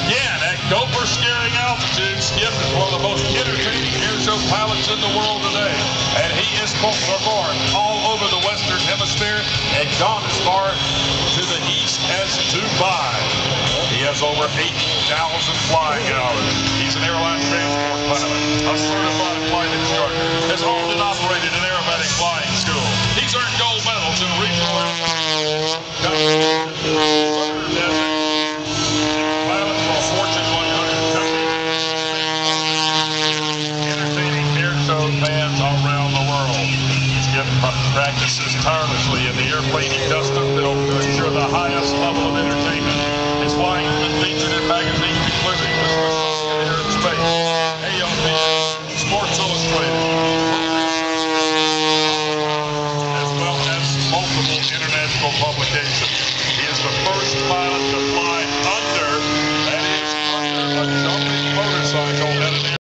Again, at Gopher scaring altitude, Skip is one of the most entertaining airshow pilots in the world today. And he is performed all over the Western Hemisphere and gone as far to the east as Dubai. He has over 8,000 flying hours. He's an airline transport pilot, a certified flight instructor, has owned and operated an aerobatic flying school. He's earned gold medals in regional pilot for a Fortune 100 company. Entertaining airshow fans all around the world. Skip practices tirelessly in the airplane he custom built to ensure the highest level of entertainment. His flying has been featured in magazines including Air in Space, AOP, Sports Illustrated, as well as multiple international publications.